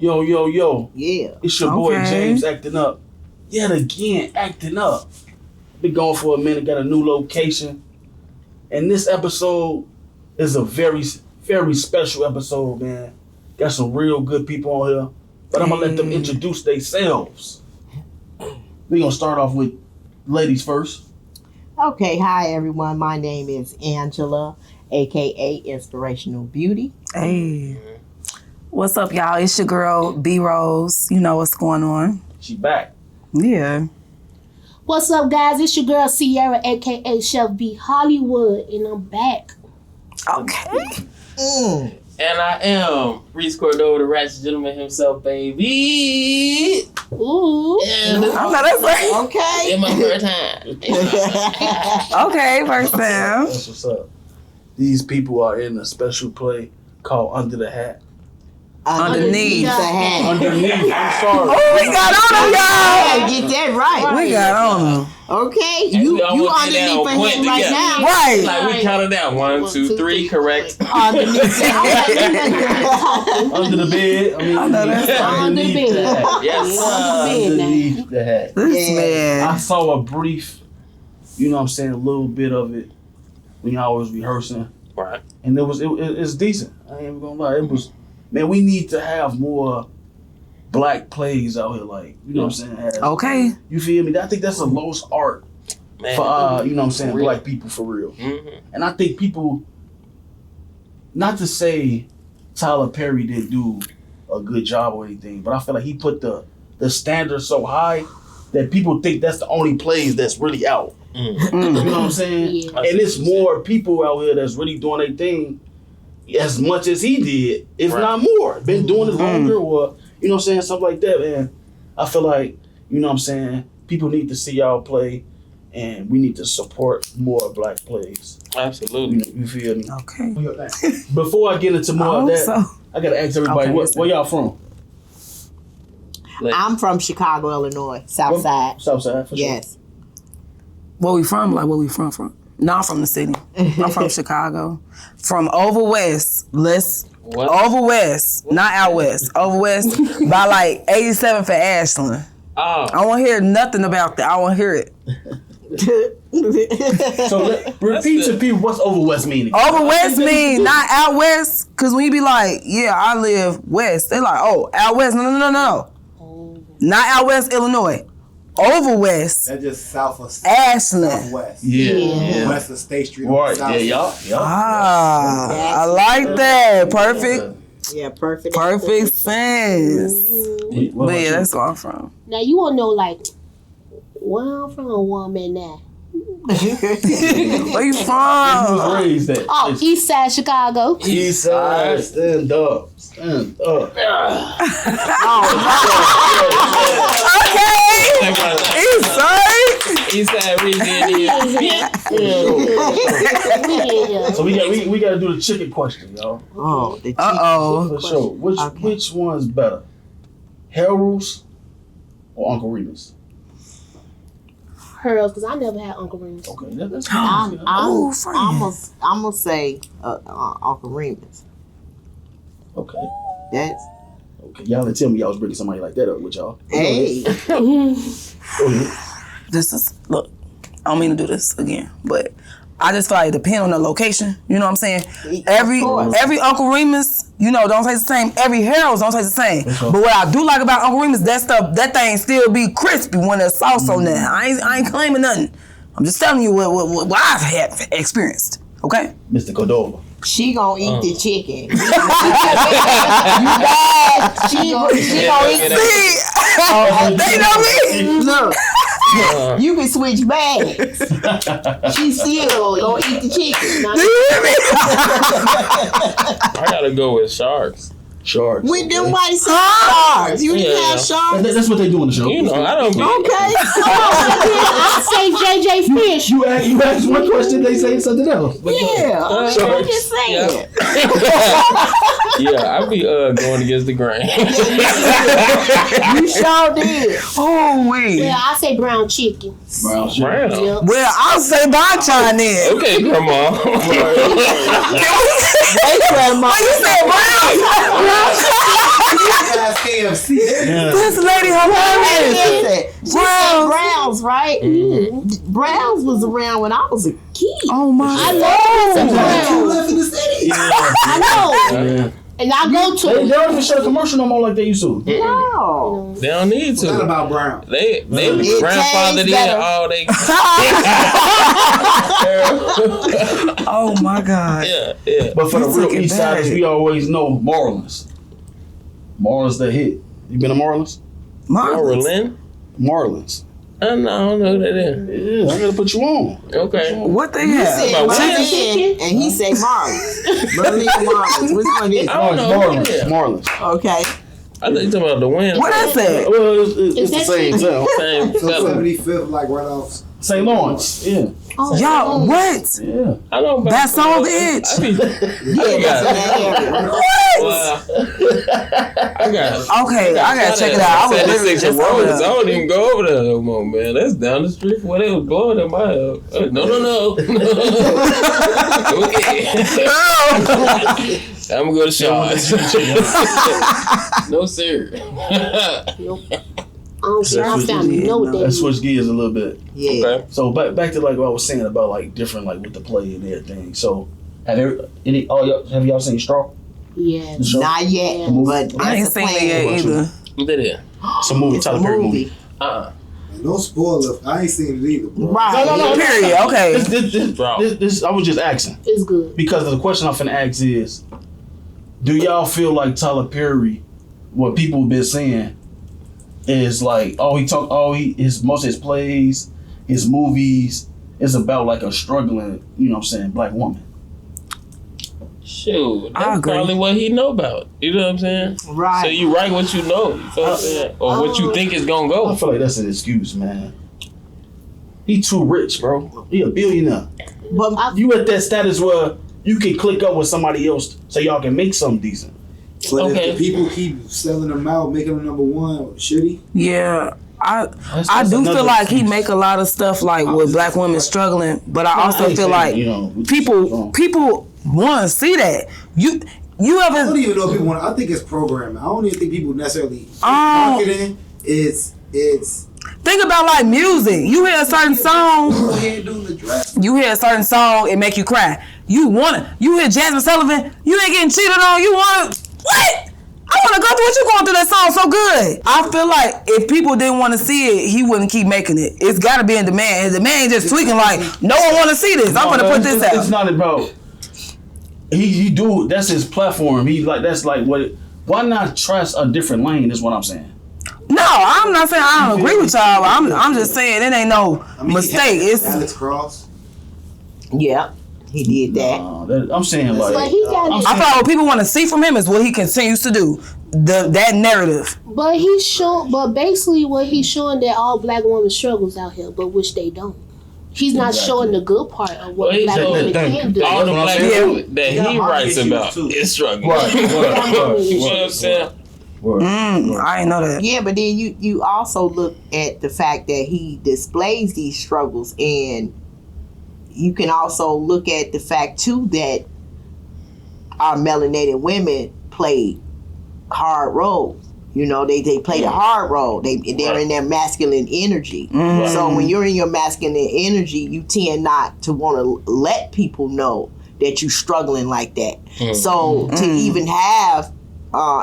Yo. Yeah. It's your boy James acting up. Yet again, acting up. Been going for a minute, got a new location. And this episode is a very, very special episode, man. Got some real good people on here. But I'm going to let them introduce themselves. We're going to start off with ladies first. Okay, hi everyone. My name is Angela, aka Inspirational Beauty. Hey. What's up, y'all? It's your girl, B Rose. You know what's going on. She back. Yeah. What's up, guys? It's your girl Sierra, aka Chef B Hollywood, and I'm back. Okay. And I am Reese Cordova, the ratchet gentleman himself, baby. Ooh. And I know that's right. Okay. in my first time. Okay, first time. That's what's up. These people are in a special play called Under the Hat. Underneath the hat. Underneath. I'm sorry. Oh, we got on them, y'all. Hey, get that right. We got on them. Okay, And you we almost did that underneath on for point him right together. now. Right. Like we counted down 1, 2, 3, correct. Underneath Under the bed. I mean, I know that's right. underneath Under the the bed. hat. Yes. Underneath the hat. This Yeah. man. I saw a brief, you know what I'm saying, a little bit of it when y'all was rehearsing. Right. And it's decent. I ain't even gonna lie. It was, man, we need to have more black plays out here, like, you know what I'm saying? Okay. You feel me? I think that's a lost art Man. for, you know what I'm saying, For real. black people for real. Mm-hmm. And I think people, not to say Tyler Perry didn't do a good job or anything, but I feel like he put the standard so high that people think that's the only plays that's really out. Mm. You know what I'm saying? Yeah. And it's more people out here that's really doing their thing as much as he did, if Right. not more. Been doing it longer or, you know what I'm saying, something like that, man. I feel like, you know what I'm saying, people need to see y'all play and we need to support more black plays. Absolutely. You feel me? Okay. Before I get into more I of hope that, so. I gotta ask everybody, Okay, where y'all from? I'm from Chicago, Illinois, South Side. Southside, for sure. Yes. Where we from? Like, where we from? No, I'm from the city. I'm from Chicago. From over west. What? Over west. Not out west. Over west by like 87 for Ashland. Oh. I don't want to hear nothing about that. I want to hear it. So repeat to people what's over west meaning. Over west mean not out west. Because when you be like, yeah, I live west. They like, oh, out west. No. Not out west, Illinois. Over west, That's just south of Ashland. southwest. Yeah. West of State Street. Right, South yeah, Street. y'all. I like that. Perfect Yeah, perfect. sense. What But yeah, about that's where I'm from. Now you wanna know like where I'm from, a woman now. Where you you? Who from? was raised at? Oh, East Side Chicago. East Side, stand up. Stand up. Okay. East side. Eastside Louisiana. So we gotta do the chicken question, y'all. Oh, the Uh-oh. For sure. Which one's better? Harold's or Uncle Remus? Hers, because I never had Uncle Remus. Okay, that's I'm friend. gonna say Uncle Remus. okay. That's Okay, y'all didn't tell me y'all was bringing somebody like that up with y'all. hey. Go ahead. Look, I don't mean to do this again, but I just feel like it depends on the location. You know what I'm saying? Every Uncle Remus, you know, don't taste the same. Every Harold's don't taste the same. Sure. But what I do like about Uncle Remus, that thing still be crispy when there's sauce on there. I ain't claiming nothing. I'm just telling you what I've had experienced. Okay? Mr. Cordova. She gonna eat the chicken. She gonna eat. See? They know me. Look, you can switch bags. She still gonna eat the chicken. Do you hear me? I gotta go with sharks. Sharks. With them white sharks. You didn't Yeah. have sharks? That's what they do on the show. You know, I don't be. Okay. I say JJ Fish. You ask one question, they say something else. Yeah. I'm just saying. Yeah, I be going against the grain. You sure did. Oh, wait. Well, I say brown chicken. Brown sugar. Brown. Yep. Well, I'll say bonchon then. Okay, grandma. Why you say brown? Guys, KFC. Yeah. This lady hilarious. She said Browns, right? Browns was around when I was a kid. Oh my I love some You Browns. live in the city. Yeah. I know. Yeah. And I go to They don't even show the commercial no more like they used to. No. They don't need Forgot to. about Brown. They It grandfathered tastes in better. all they. Oh my God. Yeah. But for the You real took it East Siders, back. we always know Marlins. Marlins the hit. You been to Marlins? Marlin? Marlins. I don't know who that is. Yeah, I gotta put you on. Okay. What they You have? said About Merlin, and he said Marlins. Merlin Marlins. Which one is it? I don't know. Marlins. Yeah. Marlins. Okay. I think you talking about the win. What is that? Well, it's the that same town. Same So fella. 75th, like right off. St. Lawrence. Yeah. Oh, Y'all, what? Yeah. I know about That's on the I edge. be- Yeah, that's in that area. Well, I got. Okay, I gotta check it out. I was literally 76 just Roses. over I there. don't even go over there no more, man. That's down the street from where they was blowing in my house. No. Okay. I'm gonna go to Shaw's. No, sir. I don't think I found no Let's day. switch gears a little bit. Yeah. Okay. So back to like what I was saying about like different like with the play and everything. So have y'all seen Straw? Yeah. The show? Not yet, Yeah. but I ain't that's a seen plan. it yet either. What that is? It's a movie, It's a Tyler Perry movie. movie. No spoiler. I ain't seen it either, bro. Right. No. Period. Okay. This I was just asking It's good. because the question I'm finna ask is, do y'all feel like Tyler Perry, what people have been saying, is like most of his plays, his movies is about like a struggling, you know what I'm saying, black woman. Shoot, I that's agree. probably what he know about. You know what I'm saying? Right. So you write what you know. You feel what I'm saying? Or what you think is gonna I go. feel like that's an excuse, man. He too rich, bro. He a billionaire. But You at that status where you can click up with somebody else so y'all can make something decent. But Okay. if the people keep selling them out, making them number one, should he? Yeah. I That's do another feel like he excuse. make a lot of stuff like with black women struggling, but I I also ain't feel saying, like you know, people want to see that. You I don't ever even know if people want. I think it's programming. I don't even think people necessarily Oh. marketing. It's think about like music. You hear a certain song, go ahead doing the dress. you hear a certain song, it make you cry. You hear Jasmine Sullivan, you ain't getting cheated on. You want what? I want to go through what you going through. That song so good. I feel like if people didn't want to see it, he wouldn't keep making it. It's got to be in demand. And the man just tweaking like, no one want to see this. I'm gonna put this It's out. not about. He do. That's his platform. He like that's like what. Why not trust a different lane? Is what I'm saying. No, I'm not saying I don't agree with y'all. I'm just saying it ain't no I mean, mistake. It's Alex Cross. yeah, he did that. I'm saying like. But he got I feel like what people want to see from him is what he continues to do. That narrative. But basically what he's showing that all black women struggles out here, but which they don't. He's not showing the good part of what Well, he black showed women that- can do. All the what I'm black saying. people that Yeah, he my writes issues about too. is struggling. Right. You know what I'm saying? I ain't know that. Yeah, but then you also look at the fact that he displays these struggles, and you can also look at the fact too that our melanated women play hard roles. You know, they play the hard role. They're in their masculine energy. So when you're in your masculine energy, you tend not to want to let people know that you're struggling like that. So to even have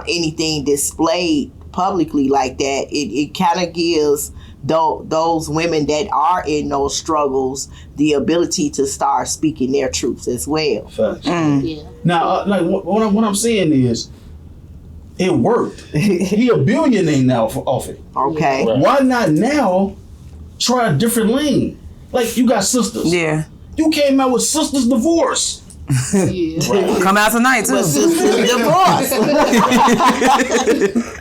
anything displayed publicly like that, it kind of gives those women that are in those struggles the ability to start speaking their truths as well. Facts. Yeah. Now, like what I'm saying is, it worked. He a billionaire now off it. Okay. Right. Why not now try a different lane? Like you got sisters. Yeah. You came out with Sisters Divorce. Yeah. Come out tonight too. Divorce.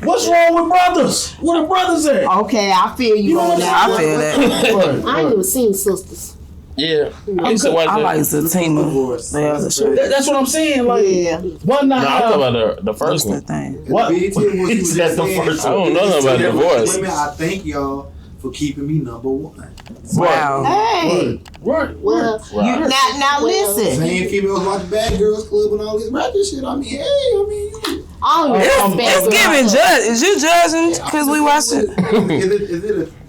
What's wrong with brothers? Where the brothers at? Okay, I feel you know on what that. I feel that. I ain't even seen sisters. Yeah. I used to watch I that. like Zatima. Divorce. The other show. That's what I'm saying. Like, Yeah. why not? No, I'm have- talking about the first What's one. that thing? What? BET Awards, he was That's just the saying, first I don't know nothing about divorce. Women, I thank y'all for keeping me number one. Wow. Hey, Right. Well, you now Well, listen. Same females watch Bad Girls Club and all this rapping shit. I mean, hey, I don't It's giving judge. Is you judging because we watched it?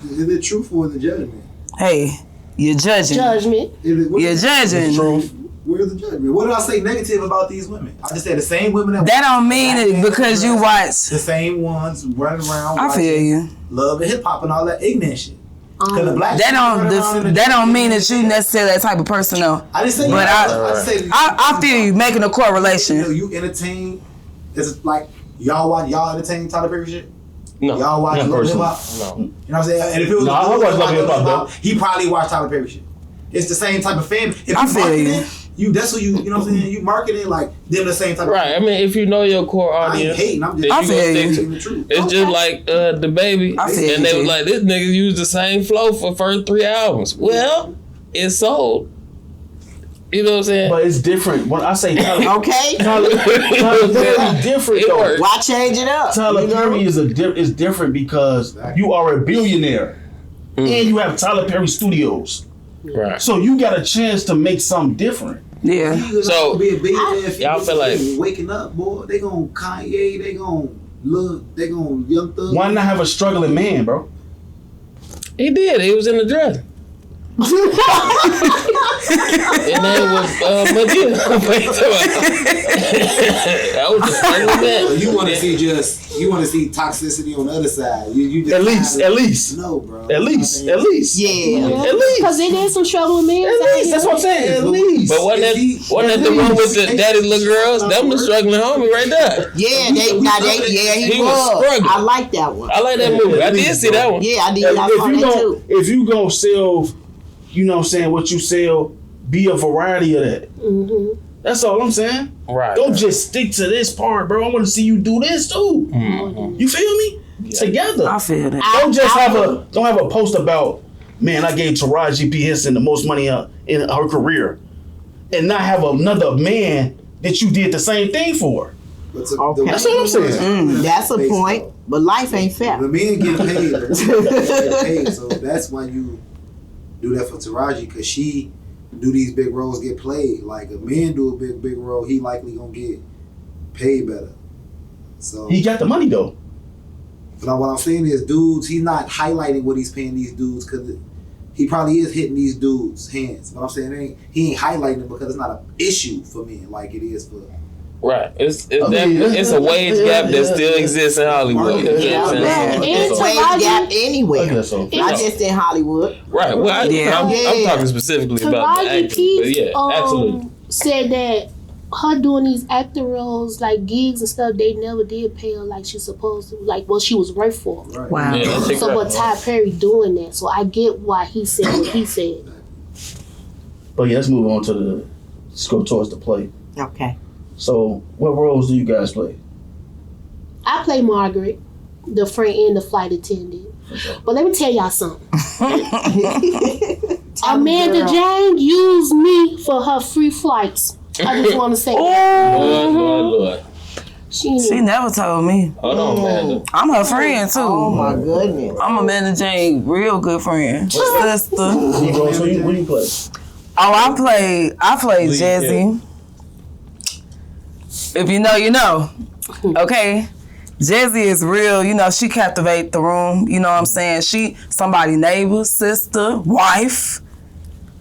Is it truthful in the judgment? Hey, you're judging. Judgment. You're judging. Where's the judgment? What did I say negative about these women? I just said the same women That don't mean it because you watch. the same ones running around. I feel you. Love and hip hop and all that ignorant shit. Cause the black That don't mean that you necessarily that type of person though. I didn't say But I feel you making a correlation. You entertain. Is it like y'all entertain Tyler Perry shit? No. Y'all watch Love Hip Hop? No. You know what I'm saying? And if it was No, I watch Love Hip Hop, though. he probably watched Tyler Perry shit. It's the same type of fan. If I you feel marketing, that's who you know what I'm saying? You marketing like them the same type of Right. I mean, if you know your core I ain't audience, hating. I'm then just I you feel gonna you. stick telling to. the truth. It's just like the baby, I feel and they you. was like, "This nigga used the same flow for first 3 albums." Well, it sold. You know what I'm saying? But it's different. When I say Tyler, Okay. Tyler Perry different It though. works. Why change it up? Tyler You know? Perry is different because you are a billionaire and you have Tyler Perry Studios, Right. so you got a chance to make something different. Yeah. So, be a billionaire if y'all feel like- waking up, boy. They gonna Kanye. They gonna look. They gonna Young Thug. Why not have a struggling man, bro? He did. He was in the dress. His name was Medina. That was the same So man. you want to see toxicity on the other side. You just At least. no, bro. At least. Yeah. At least. Because it is some trouble with men. At least. That's what I'm saying. At least. But wasn't that the one with the daddy little girls? That was the struggling homie right there. Yeah, he He was was. struggling. I like that one. I like that movie. I did see that one. Yeah, I did. I saw that too. If you gonna sell, you know what I'm saying, what you sell, be a variety of that. Mm-hmm. That's all I'm saying. Right. Don't just stick to this part, bro. I want to see you do this too. You feel me? Together. I feel that. Don't just have a post about, man, I gave Taraji P. Henson the most money in her career, and not have another man that you did the same thing for. That's Okay. That's what I'm saying. That's a point, but life ain't fair. The men get paid. The women get paid. So that's why you do that for Taraji, because she do these big roles get played. Like, if men do a big role, he likely gonna get paid better. So He got the money though. but what I'm saying is, dudes, he's not highlighting what he's paying these dudes because he probably is hitting these dudes' hands. But I'm saying he ain't highlighting it because it's not an issue for men like it is for. Right. It's I mean, it's a wage gap that still exists in Hollywood. You know what I'm saying? And So- Taraji- Wage gap I anywhere. guess so. Not just in Hollywood. Right. Well, I'm Yeah. talking specifically about the Taraji acting. But P. yeah, absolutely. Said that her doing these acting roles, like gigs and stuff, they never did pay her like she's supposed to, like what she was worth for. Right. Wow. Yeah, that chick So, right. but Ty Perry doing that, so I get why he said what he said. But yeah, let's move on to let's go towards the play. Okay. So, what roles do you guys play? I play Margaret, the friend and the flight attendant. But let me tell y'all something. Amanda Jane used me for her free flights. I just want to say that. Lord. She never told me. Hold on, Amanda. I'm her friend too. Oh my goodness. I'm Amanda Jane, real good friend. Sister. Oh, You go, so what do you play? I play Lead Jesse. If you know, you know. Okay. Jesse is real, you know, she captivate the room, you know what I'm saying? She somebody neighbor, sister, wife.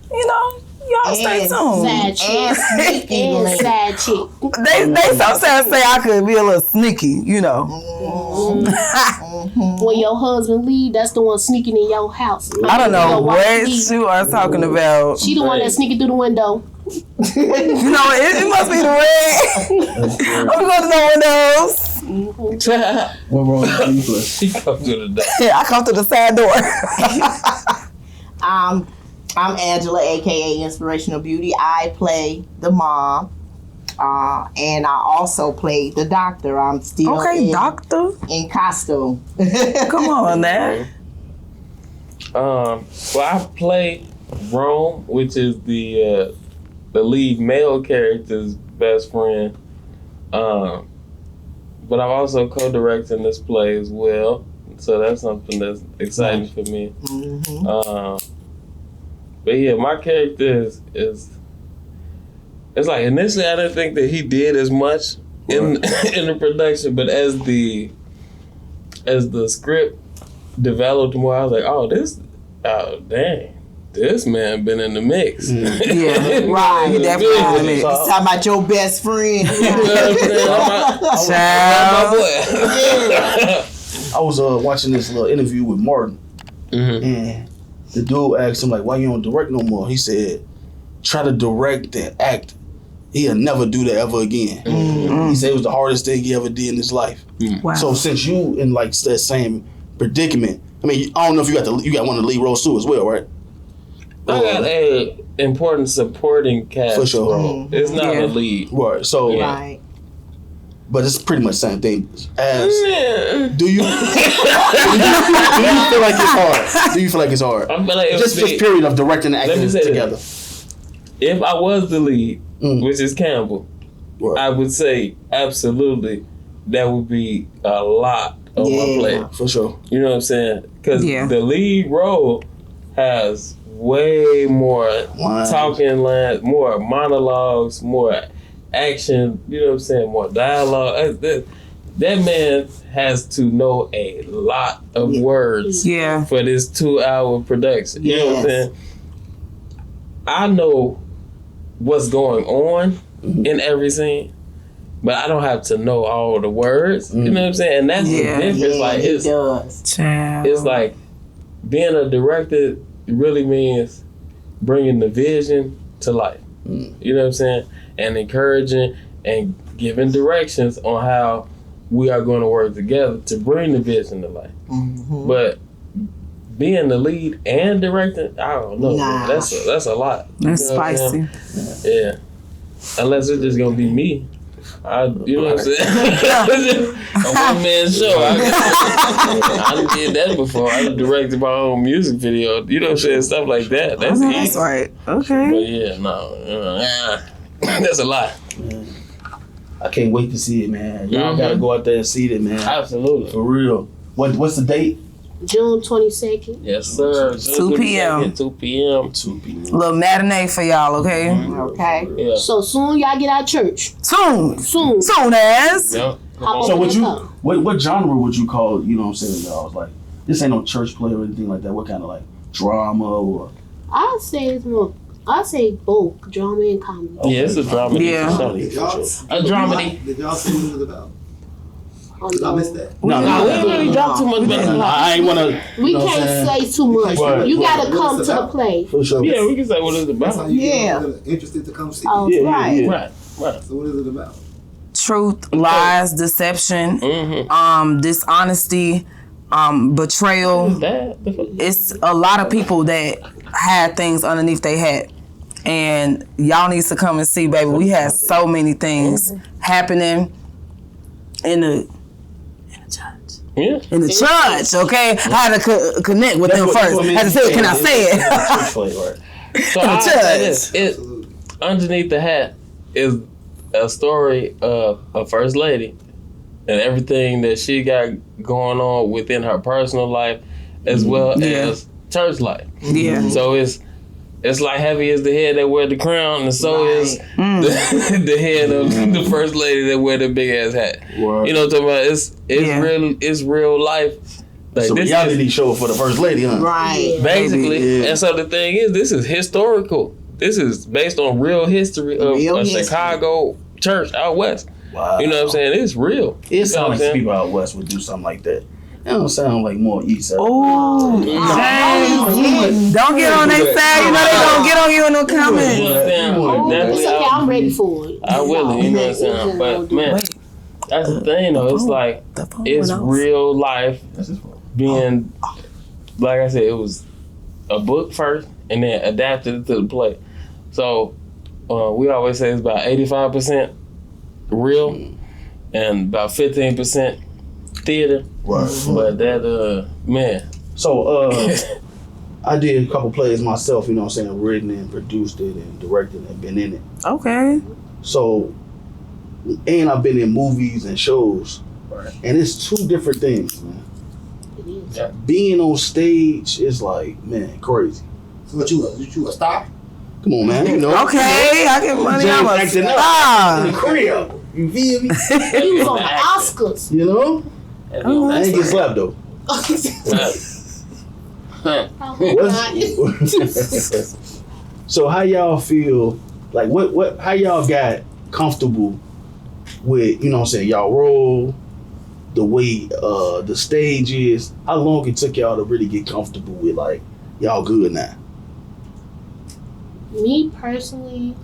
You know, y'all stay tuned. Side chick. sneaky And link. side chick. They sometimes say I could be a little sneaky, you know. When your husband leave, that's the one sneaking in your house. I don't know Your wife what leave. you are talking about. She the one that's sneaking through the window. You know, it must be the red. I'm going to no windows. What role do you play? She come to the door. Yeah, I come to the side door. I'm Angela, aka Inspirational Beauty. I play the mom. And I also play the doctor. I'm still Okay, doctor. in costume. Come on now. Well, I play Rome, which is the lead male character's best friend. But I'm also co-directing this play as well, so that's something that's exciting for me. Mm-hmm. But yeah, my character is it's like initially I didn't think that he did as much in the production, but as the script developed more, I was like, dang, this man been in the mix. Yeah, right. Definitely. It's talking about your best friend. I was watching this little interview with Martin, and the dude asked him like, "Why you don't direct no more?" He said, "Try to direct and act. He'll never do that ever again." He said it was the hardest thing he ever did in his life. Wow. So since you in like that same predicament, I mean, I don't know if you got one of the lead roles too as well, right? I got a important supporting cast For sure. role. It's not a lead. Right. So, Right. but it's pretty much the same thing. As Yeah. do you feel like it's hard? Do you feel like it's hard? I feel like Just period of directing and acting say together. If I was the lead, which is Campbell, Right. I would say absolutely that would be a lot on my plate. For sure. You know what I'm saying? Because Yeah. the lead role has way more talking lines, more monologues, more action. You know what I'm saying? More dialogue. That man has to know a lot of words for this 2-hour production. You know what I'm saying? I know what's going on in every scene, but I don't have to know all the words. You know what I'm saying? And that's the difference. Like it does. it's like being a director really means bringing the vision to life. You know what I'm saying? And encouraging and giving directions on how we are going to work together to bring the vision to life. But being the lead and directing, I don't know. Nah. That's a lot. That's You know what I'm spicy. saying? Yeah. Unless it's just gonna be me. You know what I'm saying? A one-man show. I did that before. I directed my own music video. You know what I'm saying? Stuff like that. That's easy. That's right. Okay. But yeah, no. That's a lot. I can't wait to see it, man. Y'all gotta go out there and see it, man. Absolutely. For real. What's the date? June 22nd. Yes, sir. 2 p.m. 2 p.m. 2 p.m. Little matinee for y'all, okay? Okay. Yeah. So soon y'all get out of church. Soon as. Yeah. Hop So over what the you car. what genre would you call, you know what I'm saying, y'all? It's like, this ain't no church play or anything like that. What kind of like drama or I'd say it's more. I'd say both drama and comedy. Yeah, it's a dramedy. Yeah. for Did sure. y'all, A dramedy. Did y'all see what it was about? Oh, Did I no. miss that? No, we ain't really dropped too much better. I ain't wanna We can't say too much. Right. You gotta What come it's to the about. play. for sure. Yeah, we can say what it's That's how about. you Yeah. get interested to come see Oh, it. Right. Right. So what is it about? Truth, lies, deception, dishonesty, betrayal. It's a lot of people that had things underneath their hat. And y'all need to come and see, baby. We had so many things happening in the church. Yeah. In the church, okay? I had to connect with them first. I had to say, can I say it? So I say this. Underneath the hat is a story of a first lady and everything that she got going on within her personal life as well as church life. Yeah. So it's like heavy is the head that wear the crown, and so is the head of the first lady that wear the big ass hat. Word. You know what I'm talking about? It's real life. Like, It's a reality show for the first lady, huh? Right. basically. Yeah. And so the thing is, this is historical. This is based on real history of Real a history. Chicago church out west. Wow. You know what I'm saying? It's real. It You know sounds what I'm like saying? people out west would do something like that. It don't sound like more east side. Oh, Mm-hmm. don't get on their side. You know they gonna get on you in the You know comments. what I'm saying? Oh, Definitely, it's okay. I'm ready for it. I will. You know what I'm saying? But man, that's the thing though. It's like The phone it's went off. real life That's his fault. being, like I said, it was a book first and then adapted it to the play. So we always say it's about 85% real and about 15% theater. Right. But that man, So, I did a couple plays myself, you know what I'm saying, written and produced it and directed and been in it. Okay. So, and I've been in movies and shows. Right. And it's two different things, man. It is. Yeah. Being on stage is like, man, crazy. So what you a star? Come on, man. You know. Okay, I get money. I'm a Acting up in star. the crib. You You feel me? He was on the Oscars. You know? Oh, I ain't get slapped though. So how y'all feel? Like what? How y'all got comfortable with? You know what I'm saying? Y'all role, the way the stage is. How long it took y'all to really get comfortable with? Like y'all good now? Me personally,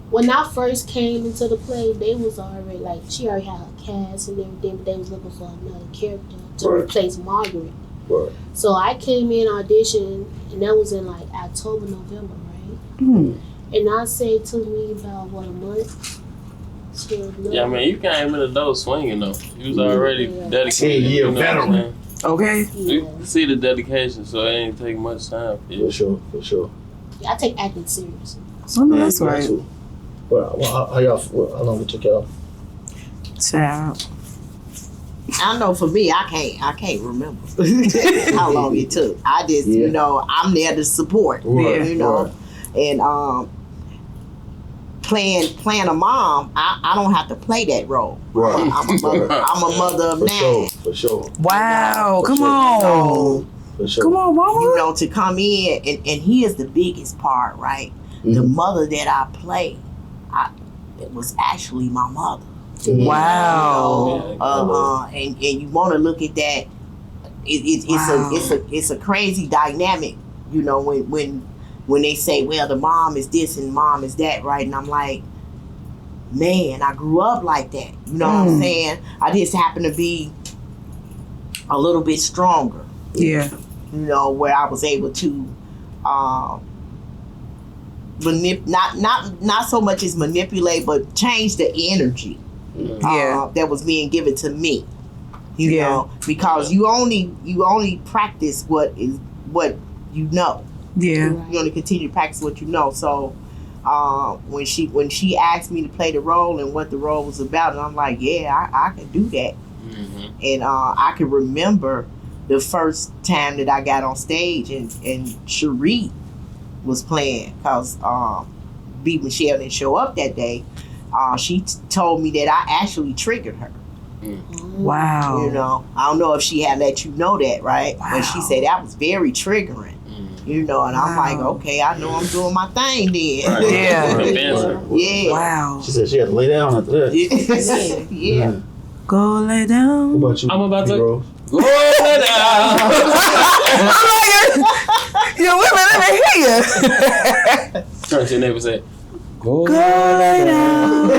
when I first came into the play, they was already like she already had her cast and everything, but they was looking for another character to replace Margaret. Right. So I came in audition, and that was in like October, November, right? Mm. And I say it took me about what, a month. Yeah, I mean, you came in the door swinging though. You was already dedicated. 10-year you know veteran. Okay. You can see the dedication, so it ain't take much time for you. For sure. I take acting seriously. Oh, no, that's right. How long it took y'all? Child. I know for me, I can't remember how long it took. I just, you know, I'm there to support, you know, and playing a mom, I don't have to play that role. Right. I'm a mother of nine. For sure. Wow. For Come sure. on. For sure. Come on, mama. You know, to come in and here's the biggest part, right? The mother that I play, it was actually my mother. Wow. And you want to look at that. It's a crazy dynamic, you know, when they say, well, the mom is this and mom is that, right? And I'm like, man, I grew up like that. You know what I'm saying? I just happen to be a little bit stronger. Yeah. You know, where I was able to not so much as manipulate, but change the energy that was being given to me. You know, because you only practice what you know. Yeah. You only continue to practice what you know. So when she asked me to play the role and what the role was about, and I'm like, yeah, I can do that. And I can remember the first time that I got on stage and Cherie was playing, because B. Michelle didn't show up that day. She told me that I actually triggered her. Wow. You know, I don't know if she had let you know that, right? Wow. But she said that was very triggering. You know, and I'm like, okay, I know I'm doing my thing then. Yeah. Yeah. Wow. She said she had to lay down after that. Yeah. Go lay down. What about you? I'm about to- Rose? Go down. I'm like, yo, women, let me hear you. Turn to your neighbor and say, Go lay down.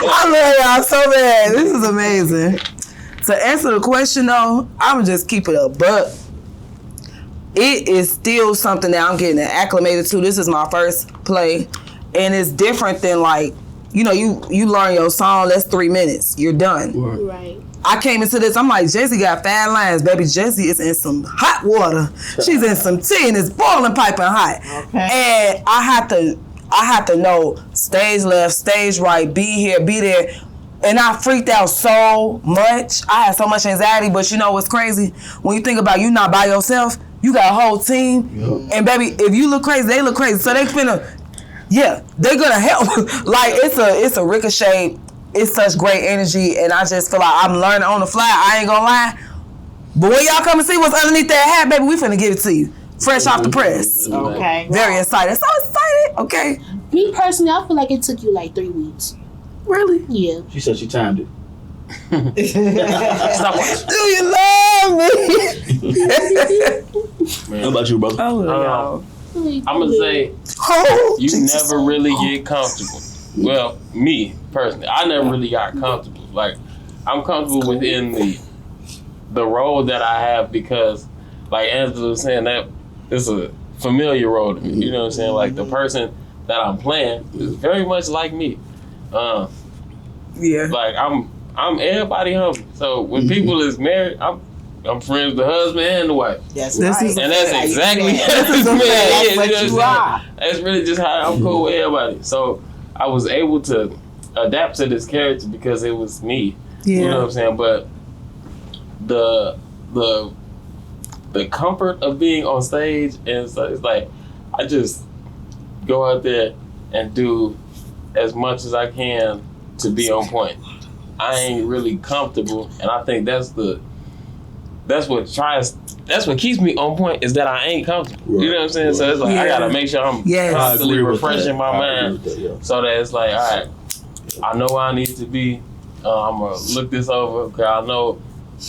I love y'all so bad. This is amazing. To answer the question though, I'm just keep it a buck. It is still something that I'm getting acclimated to. This is my first play, and it's different than like, you know, you learn your song. That's 3 minutes. You're done. Right. I came into this, I'm like, Jessie got 5 lines. Baby, Jessie is in some hot water. She's in some tea and it's boiling piping hot. Okay. And I have to know stage left, stage right, be here, be there. And I freaked out so much. I had so much anxiety, but you know what's crazy? When you think about you not by yourself, you got a whole team. Yep. And baby, if you look crazy, they look crazy. So they finna, they're gonna help. Like it's a ricochet. It's such great energy, and I just feel like I'm learning on the fly. I ain't gonna lie. But when y'all come and see what's underneath that hat, baby, we finna give it to you. Fresh off the press. Okay. Very excited. So excited. Okay. Me personally, I feel like it took you like 3 weeks. Really? Yeah. She said she timed it. stop watching. Do you love me? How about you, brother? Oh, I'm gonna say you Jesus. never really get comfortable. Well, me personally, I never really got comfortable. Like I'm comfortable within the role that I have because, like Angela was saying, that it's a familiar role to me. You know what I'm saying? Like the person that I'm playing is very much like me. Yeah. Like I'm everybody humble. So when people is married, I'm friends with the husband and the wife. That's This right. is- And that's exactly That's what you are. That's really just how I'm cool with everybody. So I was able to adapt to this character because it was me. Yeah. You know what I'm saying? But the comfort of being on stage and so it's like I just go out there and do as much as I can to be on point. I ain't really comfortable, and I think that's what keeps me on point is that I ain't comfortable. Right. You know what I'm saying? Right. So it's like I gotta make sure I'm constantly refreshing my mind, so that it's like, all right, I know where I need to be. I'm gonna look this over because I know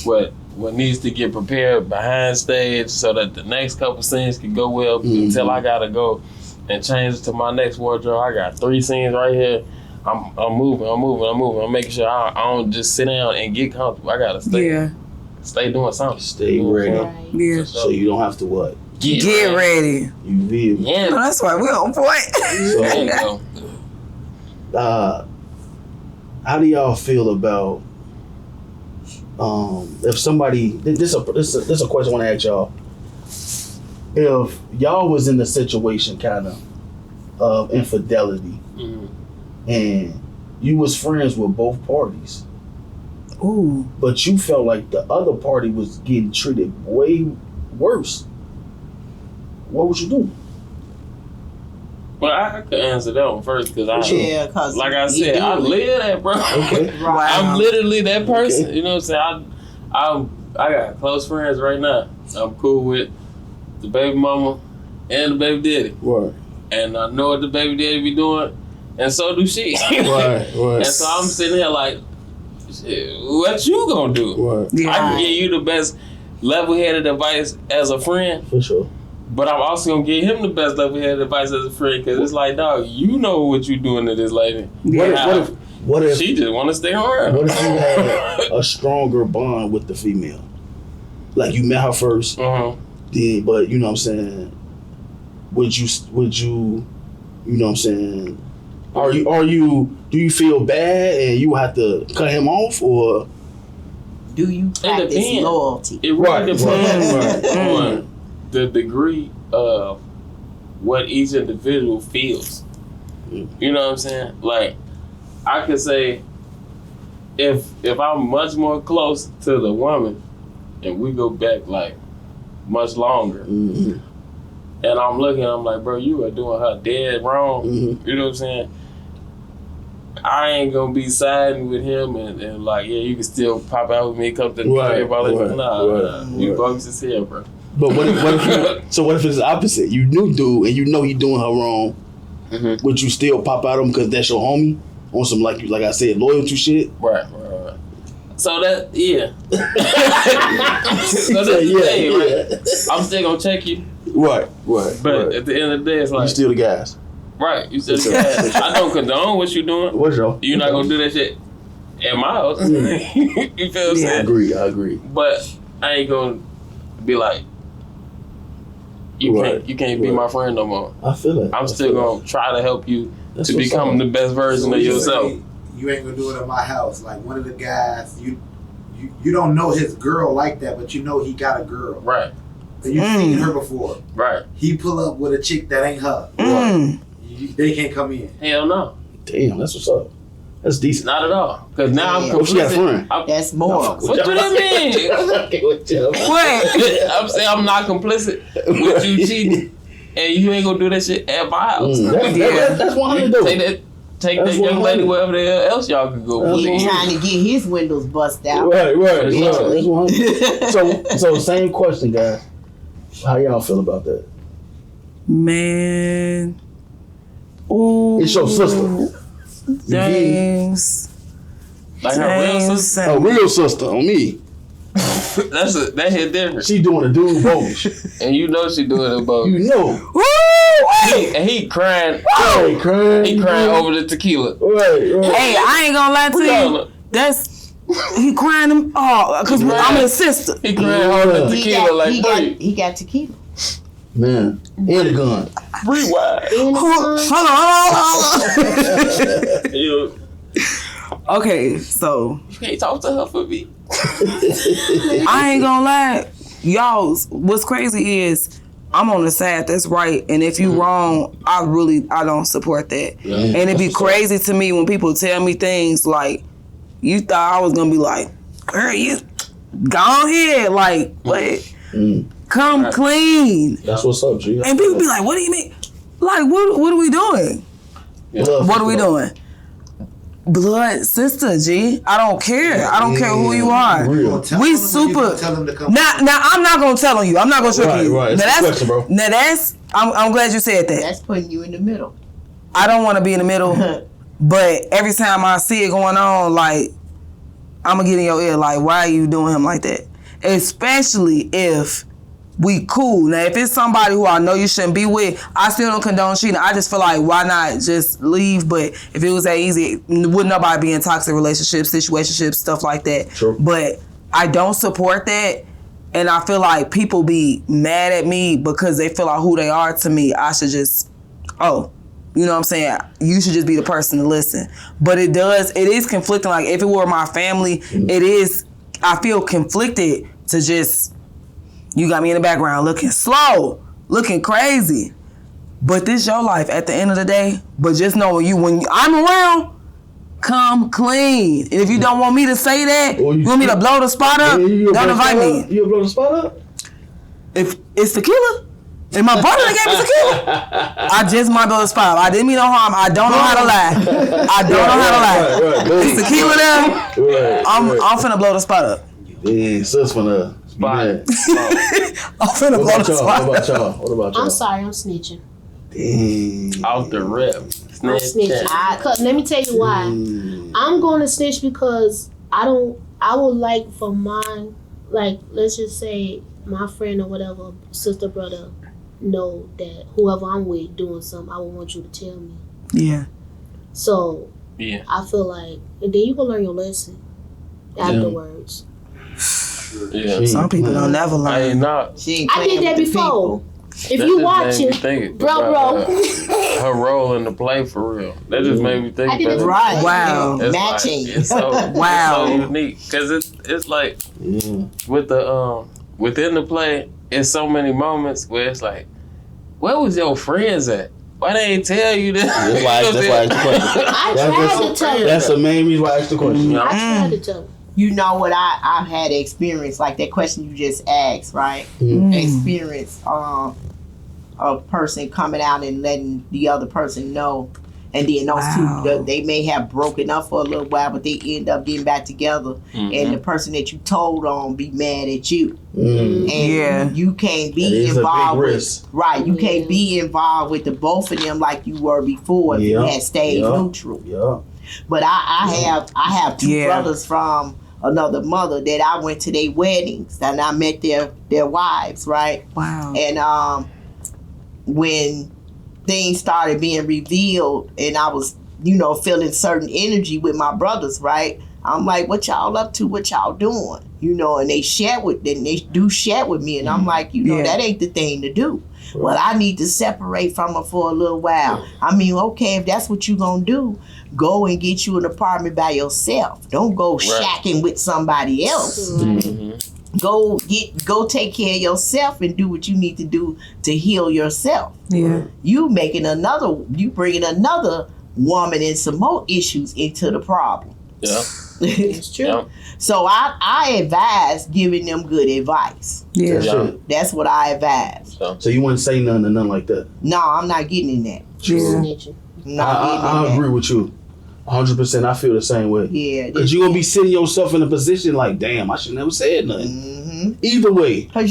what needs to get prepared behind stage so that the next couple scenes can go well until I gotta go and change to my next wardrobe. I got 3 scenes right here. I'm moving. I'm making sure I don't just sit down and get comfortable. I gotta stay doing something. Stay ready. Right. Yeah. So you don't have to what? Get ready. You feel me? Yeah. No, that's why we're on point. There you go. How do y'all feel about if somebody? This a question I want to ask y'all. If y'all was in a situation kind of infidelity, and you was friends with both parties, but you felt like the other party was getting treated way worse, what would you do? Well, I could answer that one first because like I said, I live that, bro. Okay. Right. I'm literally that person. Okay. You know what I'm saying? I got close friends right now. I'm cool with the baby mama and the baby daddy. Right. And I know what the baby daddy be doing, and so do she. Right. And so I'm sitting here like, shit, what you gonna do? Right. Yeah. I can give you the best level-headed advice as a friend. For sure. But I'm also gonna give him the best level-headed advice as a friend because it's like, dog, you know what you doing to this lady. What if she just want to stay around? What if you had a stronger bond with the female? Like you met her first, then, but you know what I'm saying? Would you you know what I'm saying? Do you feel bad and you have to cut him off, or do you practice loyalty? It really depends on the degree of what each individual feels. You know what I'm saying? Like, I could say if I'm much more close to the woman and we go back like much longer, and I'm looking, I'm like, bro, you are doing her dead wrong. You know what I'm saying? I ain't gonna be siding with him and like, yeah, you can still pop out with me, come to the crib, nah, you bogus as hell, bro. But what if it's the opposite? You knew dude and you know he doing her wrong, would you still pop out on him because that's your homie on some like I said loyalty shit? Right. So that so that's the thing, right? I'm still gonna check you. Right. But at the end of the day, it's like you still the guys. Right, you still the guys. I don't condone what you doing. What's your? You're not gonna do that shit at my house. You feel what I'm saying? I agree. But I ain't gonna be like, you can't be my friend no more. I feel it. I'm still gonna try to help you to become the best version of yourself. You ain't gonna do it at my house. Like one of the guys, you don't know his girl like that, but you know he got a girl. Right. And you've seen her before. Right. He pull up with a chick that ain't her. They can't come in. Hell no. Damn, that's what's up. That's decent. Not at all. Because now I'm complicit. She got a friend. That's more. What do you mean? Wait. I'm saying I'm not complicit with you cheating, and you ain't gonna do that shit at my house. That's 100 though. Take that young lady wherever the hell else y'all could go. He's trying to get his windows bust out. Right. That's 100. So same question, guys. How y'all feel about that? Man. Ooh. It's your sister. James. Like her real sister? A real sister on me. That hit different. She doing a dude bogus. And you know she doing it bogus. You know. And he crying. He crying over the tequila. Right. Hey, I ain't gonna lie to you. He crying him. Oh, because I'm his sister. He crying over the tequila he got tequila. Man, and a gun. Rewind. Hold on. Okay, so you can't talk to her for me. I ain't gonna lie, y'all. What's crazy is I'm on the side that's right, and if you wrong, I don't support that. Yeah. And it'd be crazy to me when people tell me things like, "You thought I was gonna be like, girl, you go ahead, like what? Come clean." That's what's up, G. And people be like, "What do you mean? Like what are we doing? Yeah. What are we doing?" blood sister, G. I don't care. I don't care who you are. We super. Tell them to come. Now, I'm not gonna tell on you. I'm not gonna trick you. Right. Now That's the question, bro. Now that's. I'm glad you said that. That's putting you in the middle. I don't want to be in the middle, but every time I see it going on, like I'm gonna get in your ear. Like, why are you doing him like that? Especially if we cool. Now, if it's somebody who I know you shouldn't be with, I still don't condone cheating. I just feel like, why not just leave? But if it was that easy, wouldn't nobody be in toxic relationships, situationships, stuff like that. True. But I don't support that. And I feel like people be mad at me because they feel like who they are to me. I should just, you know what I'm saying? You should just be the person to listen. But it is conflicting. Like, if it were my family, I feel conflicted to just, you got me in the background looking slow, looking crazy. But this your life at the end of the day. But just know when I'm around, come clean. And if you don't want me to say that, you want me to blow the spot up, don't invite me. You blow the spot up? If it's tequila, and my brother that gave me tequila, I just might blow the spot up. I didn't mean no harm. I don't know how to lie. Right. It's tequila there. Right. I'm finna blow the spot up. Yeah, sis finna. I'm finna blow the spot up. What about y'all? I'm sorry, I'm snitching. Dang. Off the rip. I'm snitching. Because, let me tell you why. I'm going to snitch because I would like for mine, like, let's just say my friend or whatever, sister, brother, know that whoever I'm with doing something, I would want you to tell me. Yeah. So, Yeah. I feel like, and then you gonna learn your lesson afterwards. Yeah. Some people don't never I learn. ain't not. I did that before. If you watching, bro, her role in the play for real. That just made me think. I did it Right. Wow. It's Matching. Like, it's so, Wow. It's so unique because it's like with the within the play, it's so many moments where it's like, where was your friends at? Why they ain't tell you this? That's why I asked the question. I tried to tell you. That's the main reason why I asked the question. I tried to tell you. You know what I've had experience, like that question you just asked, right? Experience a person coming out and letting the other person know, and then those two, they may have broken up for a little while, but they end up getting back together, and the person that you told on be mad at you, and you can't be involved with, right? You can't be involved with the both of them like you were before if you had stayed neutral. Yeah. But I have two brothers from another mother that I went to their weddings and I met their wives, right? Wow. And when things started being revealed and I was, feeling certain energy with my brothers, right? I'm like, what y'all up to? What y'all doing? And they do share with me, and I'm like, that ain't the thing to do. Well, I need to separate from her for a little while. I mean, okay, if that's what you gonna do, go and get you an apartment by yourself. Don't go shacking with somebody else. Go take care of yourself and do what you need to do to heal yourself. Yeah. You bringing another woman and some more issues into the problem. Yeah. It's true. Yeah. So I advise giving them good advice. Yeah. That's what I advise. So you wouldn't say nothing like that? No, I'm not getting in that. Snitching. I agree with you 100%. I feel the same way. Yeah. Because you're going to be sitting yourself in a position like, damn, I should never said nothing. Either way. Because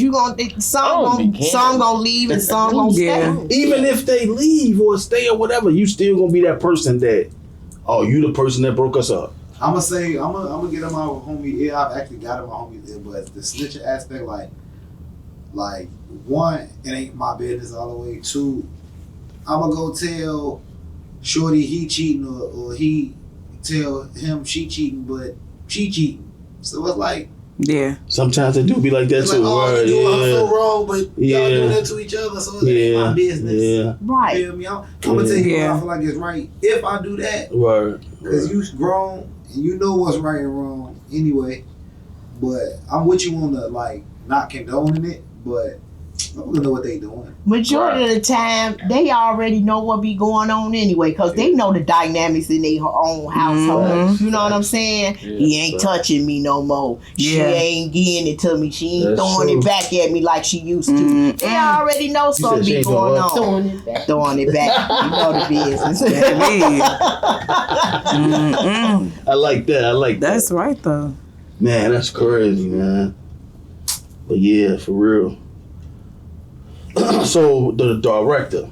some gonna leave and some gonna stay. Even if they leave or stay or whatever, you still going to be that person that, you the person that broke us up. I'm gonna say I'm gonna get in my homie ear. I've actually got in my homie ear, but the snitching aspect, like one, it ain't my business all the way. Two, I'm gonna go tell Shorty he cheating, or he tell him she cheating, but she cheating. So it's like, sometimes it do be like that too. Like, you doing so wrong, but y'all doing that to each other, so it ain't my business. Yeah. Right. Feel me? I'm gonna tell you what I feel like is right. If I do that, because you grown. You know what's right and wrong anyway, but I'm with you on the not condoning it, but don't know what they doing. Majority of the time, they already know what be going on anyway, because they know the dynamics in their own household. You know what I'm saying? Yeah. He ain't touching me no more. She Yeah. ain't getting it to me. She ain't That's throwing true. it back at me like she used to. They already know something she be ain't going doing on. what? Throwing it back. Throwing it back. You know the business. I like that. I like that. That's right though. Man, that's crazy, man. But yeah, for real. So the director,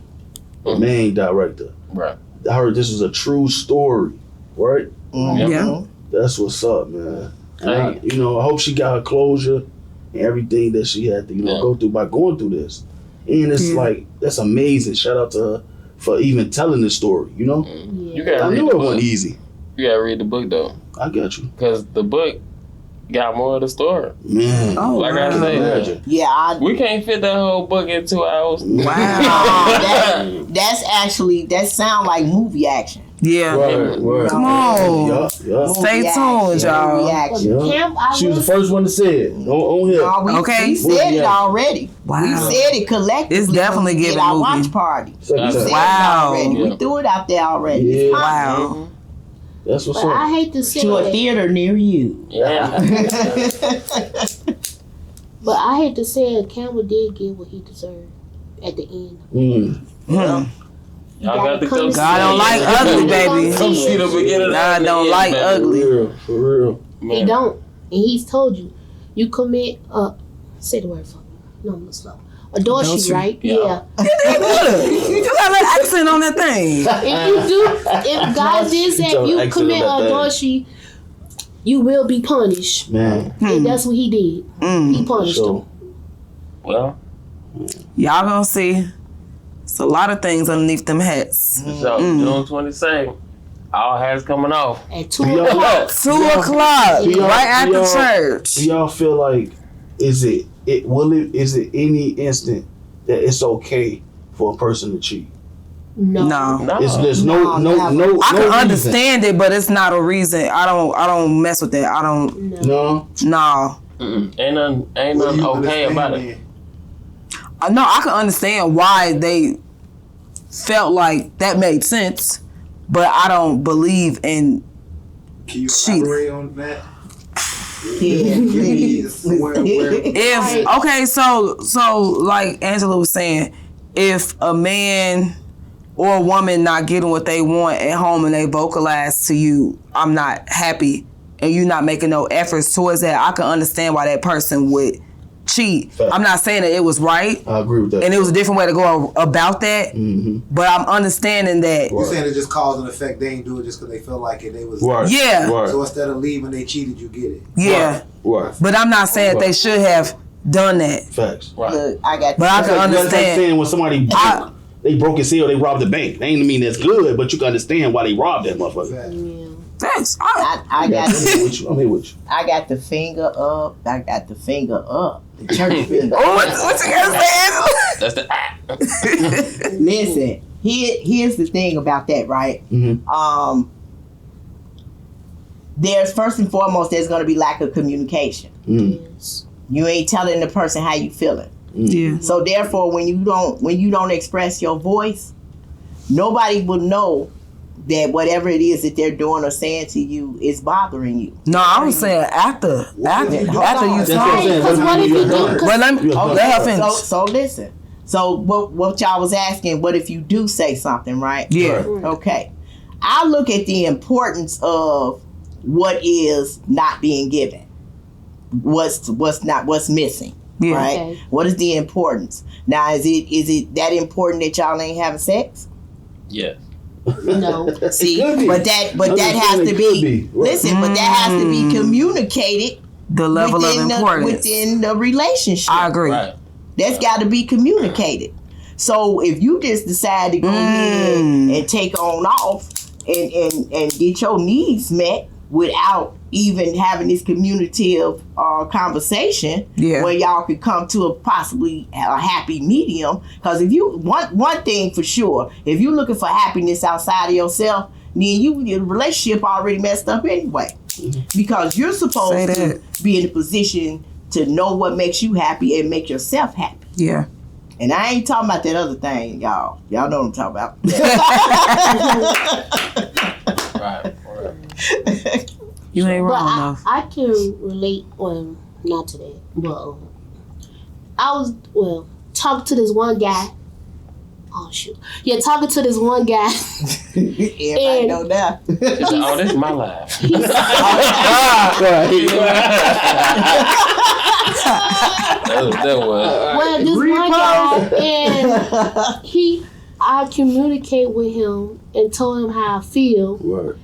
the main director, Right. I heard this is a true story, right? Yeah. That's what's up, man. And I Hey. hope she got her closure and everything that she had to, Yeah. go through by going through this. And it's like, that's amazing. Shout out to her for even telling this story, You gotta I read knew the it wasn't book. easy. You gotta read the book though, I got you. because the book got more of the story. Man. Oh, Like wow. I said, Imagine. Yeah, we can't fit that whole book in 2 hours. Wow. that's actually, that sound like movie action. Yeah. Word. Come on. Yup. Stay Movie tuned, action, y'all. movie action. Yeah. Camp, I She was the was, first one to say it. On here. No, we Okay. said Movie it action. already. Wow. We said it collectively. It's definitely when we did giving our movie. watch party. Second We time. said Wow. it already. Yeah. We threw it out there already. Yeah. It's coming. Wow. That's what's but I up. hate to say To a it, theater near you. Yeah. but I hate to say it, Campbell did get what he deserved at the end. Hmm. Y'all got to come see God don't it. like ugly, baby. Come see the beginning. God and the don't end, like man. ugly. For real. He Man. don't. And he's told you, you commit, say the word for me. No, I'm slow. Adultery, Adultery. right? Yeah. Yeah. You got a little accent on that thing. If you do, if God did say Don't if you exit commit on that thing. adultery, you will be punished. Man. And that's what he did. He punished him. So, Well, Y'all gonna see. It's a lot of things underneath them hats. so June 22nd, all hats coming off. At 2 Yeah. o'clock. 2 o'clock, y'all- right after y'all- church. do y'all feel like is it any instant that it's okay for a person to cheat? No. No. No. There's no No, never. I no can reason. understand it, but it's not a reason. I don't mess with that. I don't. No. No. Ain't nothing What do you okay understand about it. then? No, I can understand why they felt like that made sense, but I don't believe in. Can you Cheating. elaborate on that? Yeah, please. Where If okay, so like Angela was saying, if a man or a woman not getting what they want at home and they vocalize to you, I'm not happy, and you not making no efforts towards that, I can understand why that person would cheat. Fact. I'm not saying that it was right I agree with that. and it was a different way to go about that, but I'm understanding that. you saying it just cause and effect? They ain't do it just because they felt like it. They was Right. Yeah. Right. So instead of leaving, they cheated. You get it. Yeah, Right. but I'm not saying that they should have done that. Facts. Right. Look, I got. But I That's can like understand. saying when somebody I- they broke his seal, they robbed the bank. They ain't mean that's good, but you can understand why they robbed that motherfucker. Fact. Thanks. I got. I'm here with you. I'm here with you. I got the finger up. I got the finger up. The church finger. Oh, what you gotta say? That's the Listen, here's the thing about that, right? There's first and foremost, there's going to be lack of communication. Yes. You ain't telling the person how you feeling. Yeah. So therefore, when you don't express your voice, nobody will know that whatever it is that they're doing or saying to you is bothering you. No, I was saying after you That's what I'm talk. saying. Because what if you do? But let me Okay. let her finish. So listen. So what y'all was asking? What if you do say something, right? Yeah. Okay. I look at the importance of what is not being given. What's missing. Yeah. Right? Okay. What is the importance? Now is it that important that y'all ain't having sex? yes. No. See, could be. but that I'm has saying to it be, could be. Right. listen, but that has to be communicated The level of importance. within the relationship. I agree. Right. That's got to be communicated. So if you just decide to go ahead and take on off and get your needs met without even having this communicative conversation, Yeah. where y'all could come to a possibly a happy medium. Because if you one thing for sure, if you're looking for happiness outside of yourself, then your relationship already messed up anyway. Because you're Say supposed to that. be in a position to know what makes you happy and make yourself happy. Yeah. And I ain't talking about that other thing, y'all. Y'all know what I'm talking about. Right. You ain't But wrong enough. I can relate, well, not to that, but I was, talking to this one guy. Oh, shoot. Yeah, talking to this one guy. Everybody know that. Oh, this is my life. That was. Well, this one guy, and I communicate with him and told him how I feel. Right.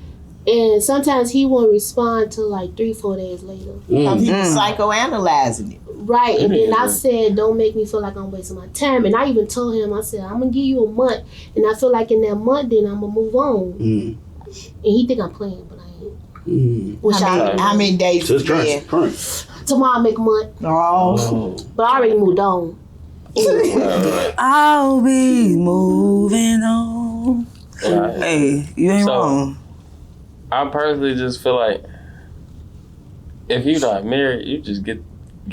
And sometimes he won't respond till like 3-4 days later. He was psychoanalyzing it. Right, and then I said, don't make me feel like I'm wasting my time. And I even told him, I said, I'm going to give you a month. And I feel like in that month, then I'm going to move on. And he think I'm playing, but I ain't. How many days Just you in? current. Tomorrow I make a month. Oh. But I already moved on. I'll be moving on. Right. Hey, you ain't wrong. I personally just feel like if you not married, you just get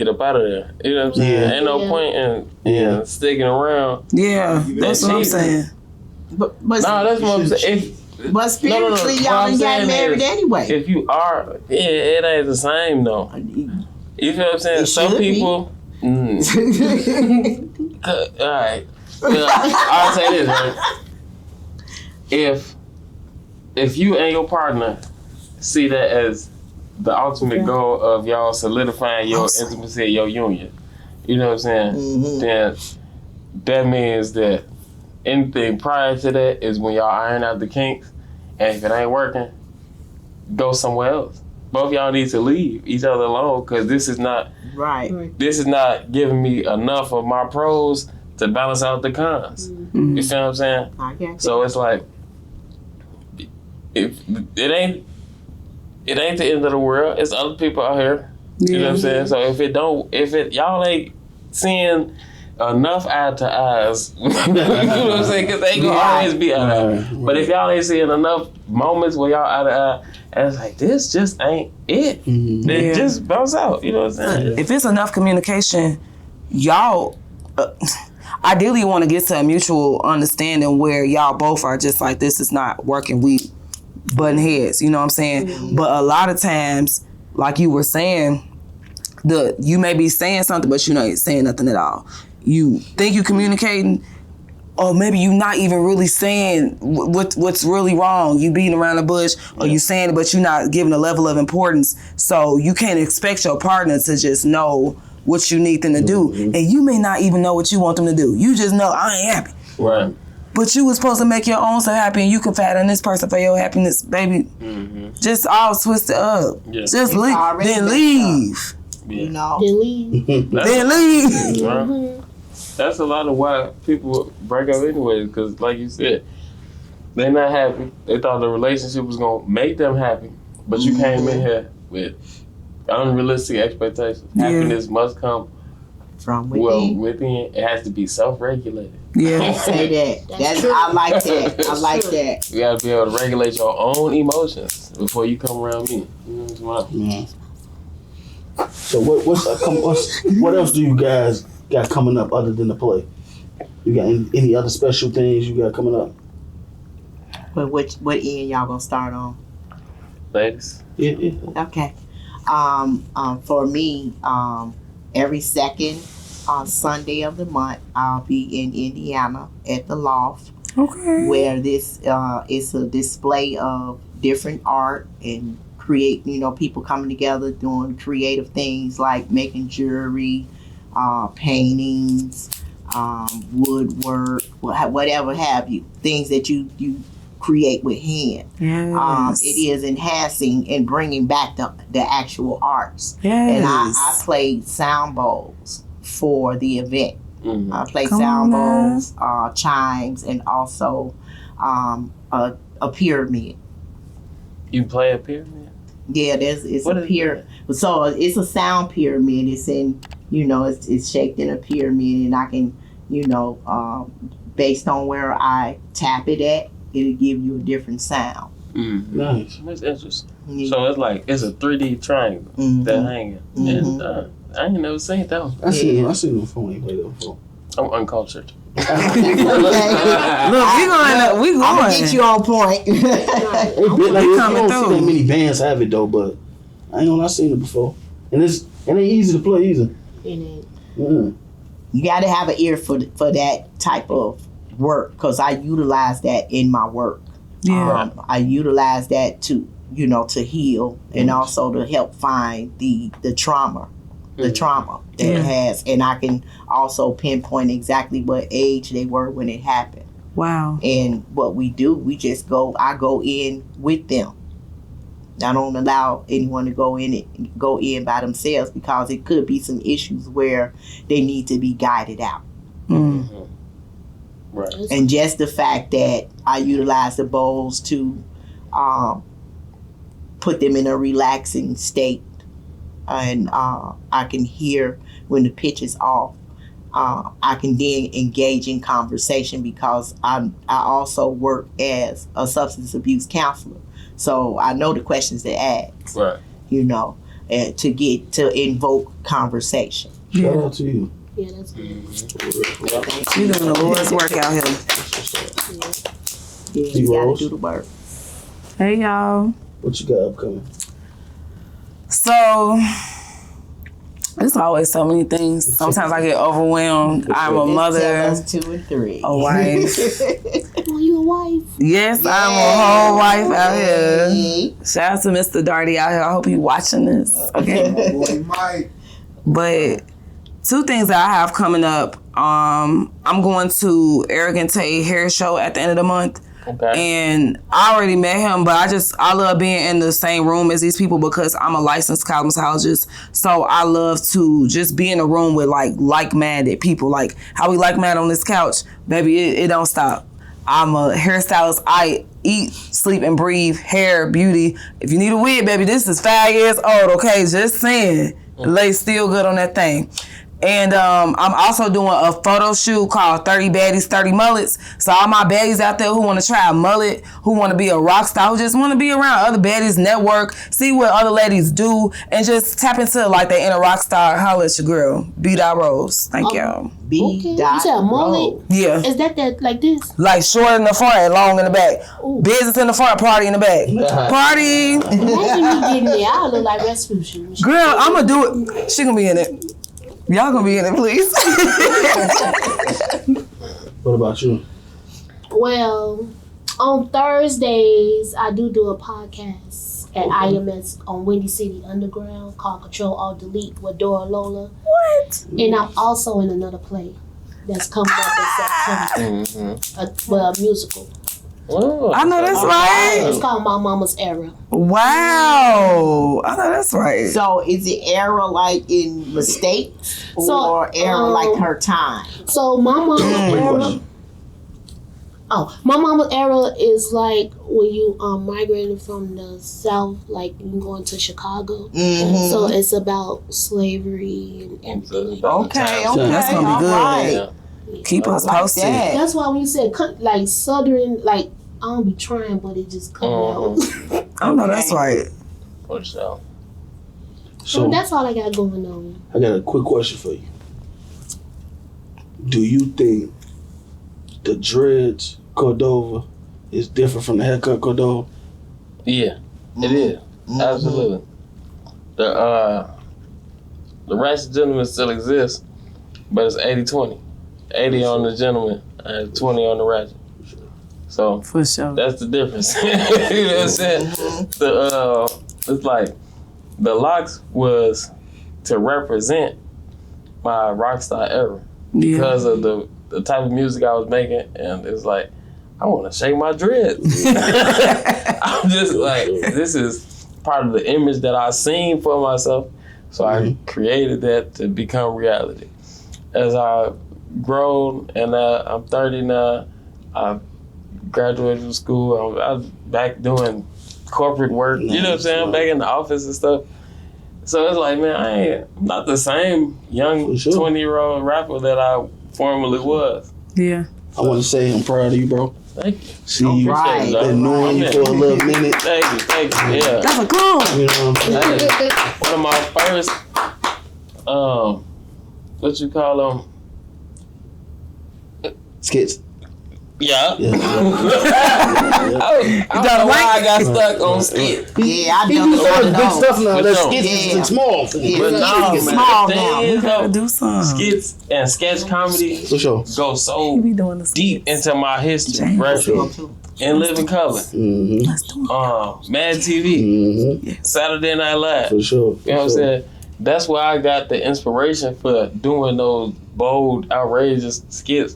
up out of there. You know what I'm saying? Yeah. Ain't no point in sticking around. Yeah, that's what I'm saying. But No, that's what I'm saying. But spiritually, What y'all I'm done got saying married is, anyway. If you are, it ain't the same though. You feel what I'm saying? It Some should be. people. All right. I'll say this, right? If you and your partner see that as the ultimate goal of y'all solidifying your intimacy, your union, you know what I'm saying? Then that means that anything prior to that is when y'all iron out the kinks, and if it ain't working, go somewhere else. Both y'all need to leave each other alone, because this is not this is not giving me enough of my pros to balance out the cons. You feel what I'm saying? I get you. So it's like, if it ain't the end of the world. It's other people out here. You know what I'm saying? So if y'all ain't seeing enough eye to eyes, you know what I'm saying? Because they gonna always be eye to eye. But if y'all ain't seeing enough moments where y'all eye to eye, and it's like, this just ain't it. Then just bounce out. You know what I'm saying? If it's enough communication, y'all ideally want to get to a mutual understanding where y'all both are just like, this is not working. We button heads, you know what I'm saying? But a lot of times, like you were saying, you may be saying something, but you know, ain't saying nothing at all. You think you communicating, or maybe you not even really saying what's really wrong. You beating around the bush, or you saying it, but you're not giving a level of importance. So you can't expect your partner to just know what you need them to do. And you may not even know what you want them to do. You just know, I ain't happy. Right. But you was supposed to make your own self happy, and you confide in this person for your happiness, baby. Just all twisted up. Yeah. Just leave. Then leave. You know. Then leave. Then leave. Right. That's a lot of why people break up anyway, because like you said, they're not happy. They thought the relationship was going to make them happy, but you came in here with unrealistic expectations. Happiness must come from within. Within. It has to be self-regulated. Yeah. Say that. I like that. I like that. You got to be able to regulate your own emotions before you come around me. You know what I'm saying? So what else do you guys got coming up other than the play? You got any other special things you got coming up? But what end y'all gonna start on? Ladies. Yeah. Okay. For me, every second Sunday of the month, I'll be in Indiana at the Loft, where this is a display of different art and people coming together doing creative things like making jewelry, paintings, woodwork, whatever have you, things that you create with hand. Yes. It is enhancing and bringing back the actual arts. Yes. And I played sound bowls for the event. I played Come sound on, bowls, chimes, and also a pyramid. You play a pyramid? Yeah, it's a pyramid. So it's a sound pyramid. It's in, it's shaped in a pyramid, and I can, based on where I tap it at, it'll give you a different sound. Nice. That's interesting. Yeah. So it's a 3D triangle that hanging. And I ain't never seen that one. I seen it before. I ain't played that before. I'm uncultured. Okay. Look, we going. I'm gonna get you on point. Like, you don't coming see through. that many bands have it though, but I ain't gonna lie, I seen it before, and it ain't easy to play either. It ain't. You got to have an ear for that type of work, because I utilize that in my work. Yeah. I utilize that to heal and also to help find the trauma that it has, and I can also pinpoint exactly what age they were when it happened. Wow. And what we do, I go in with them. I don't allow anyone to go in by themselves, because it could be some issues where they need to be guided out. Mm. Right. And just the fact that I utilize the bowls to put them in a relaxing state, and I can hear when the pitch is off. I can then engage in conversation, because I also work as a substance abuse counselor. So I know the questions to ask, Right. and to invoke conversation. Shout out to you. Yeah, that's good. You doing the Lord's work out here. Yeah, you got to do the work. Hey, y'all. What you got upcoming? So, there's always so many things. Sometimes I get overwhelmed. I'm a Tell mother, us 2 and 3. a wife. Oh, you a wife? Yes, I'm a whole wife out here. Shout out to Mr. Darty out here. I hope you watching this. Okay. Boy, Mike. But 2 things that I have coming up. I'm going to Arrogant Tay hair show at the end of the month. Okay. And I already met him, but I love being in the same room as these people, because I'm a licensed cosmetologist. So I love to just be in a room with like-minded people. Like how we like-minded on this couch, baby, it don't stop. I'm a hairstylist. I eat, sleep, and breathe hair, beauty. If you need a wig, baby, this is 5 years old, okay? Just saying. Lay still good on that thing. And I'm also doing a photo shoot called 30 Baddies, 30 Mullets. So all my baddies out there who want to try a mullet, who want to be a rock star, who just want to be around other baddies, network, see what other ladies do, and just tap into like they inner rock star. Holla at your girl, B.Rose. Thank y'all. Okay. You said a mullet? Yeah. Is that like this? Like short in the front and long in the back. Ooh. Business in the front, party in the back. Party. Imagine me getting there. I look like Rasputin. Girl, I'm going to do it. She going to be in it. Y'all gonna be in it, please. What about you? Well, on Thursdays, I do a podcast at IMS on Windy City Underground called Control Alt Delete with Dora Lola. What? And I'm also in another play that's coming up in September. A musical. Oh, I know that's right. It's called My Mama's Era. Wow. I know that's right. So is it error like in mistakes, or error like her time? So My Mama's Era. My Mama's Era is like when you migrated from the South, like you going to Chicago. Mm-hmm. So it's about slavery and everything. Okay, That's gonna be all good. right. Keep us Like posted. that. That's why when you said like Southern, like I don't be trying, but it just come out. I know that's right. For sure. So That's all I got going on. I got a quick question for you. Do you think the dreads Cordova is different from the haircut Cordova? Yeah, it is. Absolutely. The ratchet gentleman still exists, but it's 80-20. 80 on the gentleman and 20 on the ratchet. So For sure. that's the difference. You know what I'm saying? It's like the locks was to represent my rockstar era because of the type of music I was making, and it's like I want to shake my dreads. I'm just like, this is part of the image that I seen for myself, so I created that to become reality. As I grown and I'm 30 now, I graduated from school. I was back doing corporate work. You know what I'm saying? I'm back in the office and stuff. So it's like, man, I'm not the same young 20-year-old rapper that I formerly was. Yeah. I want to say I'm proud of you, bro. Thank you. See you. Right. Been knowing you for a little minute. Thank you. Yeah. That's a cool. You know what I'm saying? Hey, one of my first, what you call them? skits. Yeah. Yeah. I don't know why I got stuck on skit. Yeah, I He done do so much big stuff now. But That no. skits Yeah. is small for me. Yeah. But no, It's man, small the thing now. is, Gotta though, do something. skits and sketch comedy For sure. go so He be doing the deep skits. into my history, James. right? In living color, Mm-hmm. Let's do it. Mad TV, Mm-hmm. Saturday Night Live. For sure. You know what I'm saying? That's where I got the inspiration for doing those bold, outrageous skits.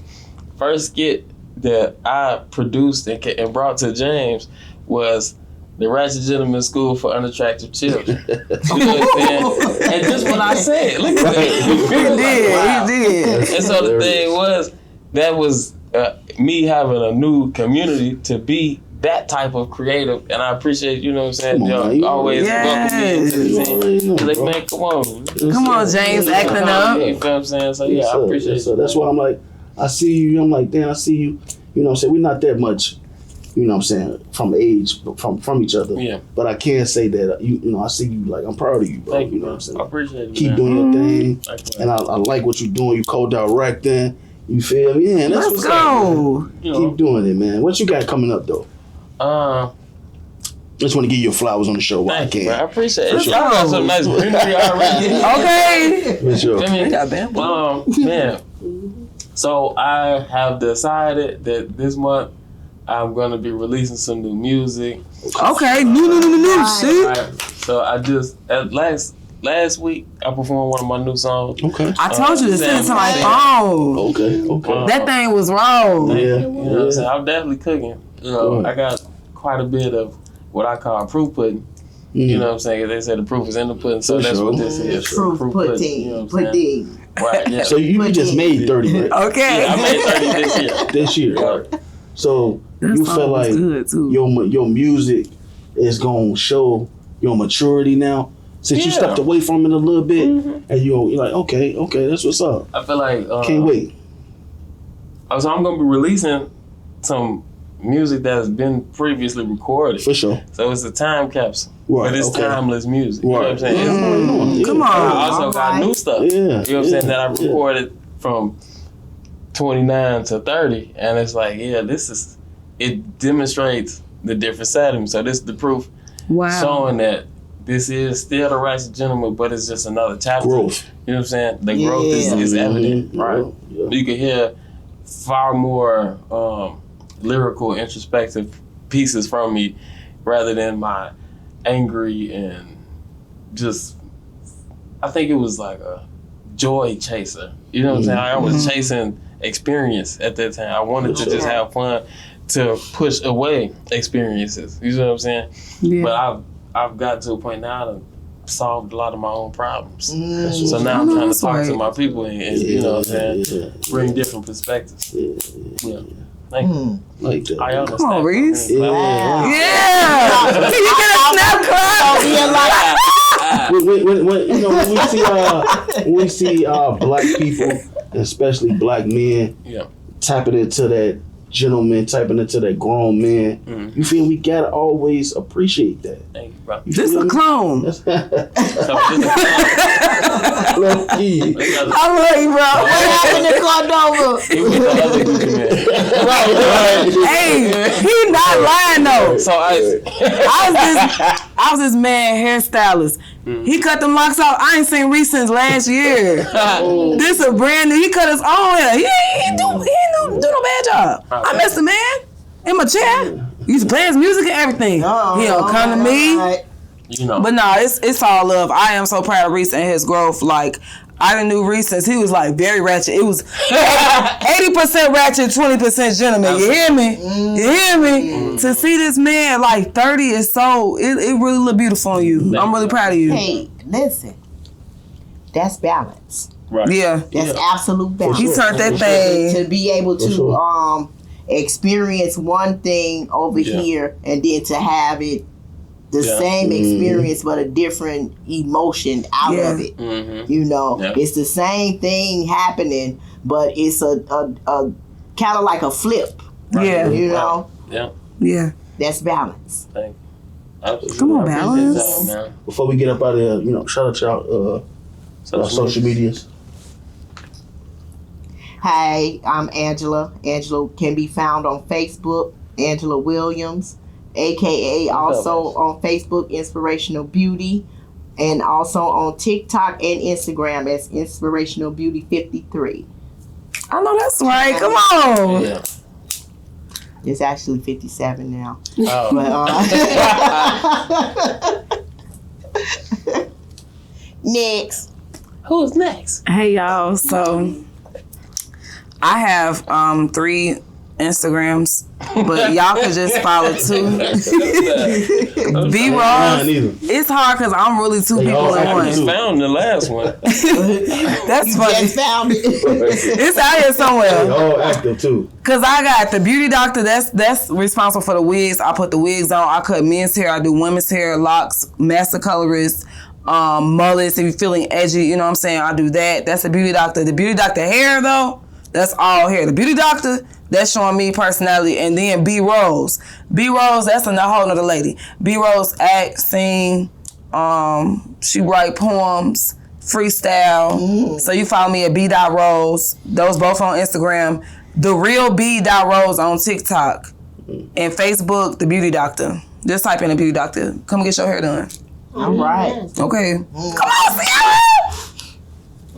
First skit that I produced and brought to James was the Ratchet Gentleman School for Unattractive Children. You know what I'm saying? And just what I said. Look at that. He did. And so the thing was, that was me having a new community to be that type of creative, and I appreciate, you know what I'm saying, Come on, y'all man. always welcome me into the You scene. already know, Like, bro. man, come on. Come on, James, acting up. You feel what I'm saying? So, yeah, Yes, I sir. appreciate Yes, sir. it. That's why I'm like, I see you. I'm like, damn, I see you. You know what I'm saying? We're not that much, you know what I'm saying, from age, from each other. Yeah. But I can say that, you know, I see you, like, I'm proud of you, bro. Thank you you, know what I'm I saying? appreciate it, Keep man. doing your thing. Thank you, And I like what you're doing. You co-directing. You feel me? Yeah, that's Let's what's up, man. go. You know, Keep doing it, man. What you got coming up, though? Just want to give you your flowers on the show while I thank you, man. I can. appreciate it. Let's Y'all got go. some nice greenery already. Okay. For sure. Feel me? We got bamboo. Man. So I have decided that this month I'm gonna be releasing some new music. Okay. New. See? Right. So I just last week I performed one of my new songs. Okay. I told you to send it to my phone. Okay. Okay. That thing was wrong. Yeah. You know what I'm saying? I'm definitely cooking. You know, Right. I got quite a bit of what I call proof pudding. You know what I'm saying? They say the proof is in the pudding, so For that's sure. what this is. Proof pudding. You know what I'm saying? pudding. Right, yeah. So you just made 30, right? Okay. Yeah, I made 30 this year. This year. Right. So That you song feel was like good, too. your music is gonna show your maturity now, since you Yeah. stepped away from it a little bit, and you're like, okay, that's what's up. I feel like Can't wait. So I'm gonna be releasing some music that has been previously recorded. For sure. So it's a time capsule. Right, But it's okay. timeless music. You know what I'm saying? Yeah. Come on. I also got new stuff. Yeah. You know what I'm saying? That I Yeah. recorded from 29 to 30. And it's like, yeah, it demonstrates the different settings. So this is the proof Wow. showing that this is still the Ratchet Gentleman, but it's just another chapter. Growth. You know what I'm saying? The growth is evident, right? Yeah. You can hear far more lyrical, introspective pieces from me rather than my angry and just, I think it was like a joy chaser. You know what I'm saying? I was chasing experience at that time. I wanted to just have fun, to push away experiences. You know what I'm saying? Yeah. But I've got to a point now to solved a lot of my own problems. That's So what's now up. I'm trying to that's talk to right. my people and you know what I'm saying, Yeah. bring different perspectives. Yeah. Thank you. Like that. I understand. Come on, Reese. Yeah. Yeah. Can you get a snap clap? When you know when we see black people, especially black men, Yeah. tapping into that gentleman, tapping into that grown man, Mhm. you feel we gotta always appreciate that. Thank you, bro. You This feel a me? clone. That's So this low key. is I love you, bro. What happened to Cordova? he was the other Gucci man. Right. Hey, he not lying though. So I was this man hairstylist. He cut them locks off. I ain't seen Reese since last year. This a brand new. He cut his own hair. He ain't do no bad job. I miss the man in my chair. He used to play his music and everything. He don't come to me. you know. But no, it's all love. I am so proud of Reese and his growth. Like, I done knew Reese since he was like very ratchet. It was 80% ratchet, 20% gentleman. You hear me? You hear me? To see this man like 30 is so, it really look beautiful on you. I'm really proud of you. Hey, listen. That's balance. Right. Yeah. That's absolute balance. He turned that thing. To be able For to sure. experience one thing over here and then to have it the Yeah. same experience but a different emotion out Yeah. of it. Mm-hmm. You know, Yeah. it's the same thing happening, but it's a kind of like a flip. Yeah. You know, Yeah. Yeah. that's balance. Thank you. Absolutely. Come on, I appreciate Balance. y'all, man. Before we get up out of here, shout out y'all social medias. Hi, I'm Angela. Angela can be found on Facebook, Angela Williams, aka also on Facebook, Inspirational Beauty, and also on TikTok and Instagram as Inspirational Beauty 53. I know that's right. Come on. Yeah. It's actually 57 now. Oh. But, next. Who's next? Hey y'all, so I have 3 Instagrams, but y'all can just follow 2. B Ross. It's hard because I'm really 2 people in I one. just found the last one. That's funny. Just found it. It's out here somewhere. They all active too. Cause I got the beauty doctor. That's responsible for the wigs. I put the wigs on. I cut men's hair. I do women's hair, locks, master colorist, mullets. If you're feeling edgy, you know what I'm saying. I do that. That's the beauty doctor. The beauty doctor hair though, that's all hair. The beauty doctor, that's showing me personality. And then B Rose. B Rose, that's a whole nother lady. B Rose act, sing. She write poems, freestyle. So you follow me at B.Rose. Those both on Instagram. The real B.Rose on TikTok. And Facebook, The Beauty Doctor. Just type in The Beauty Doctor. Come get your hair done. All right. Okay. Come on, Sierra!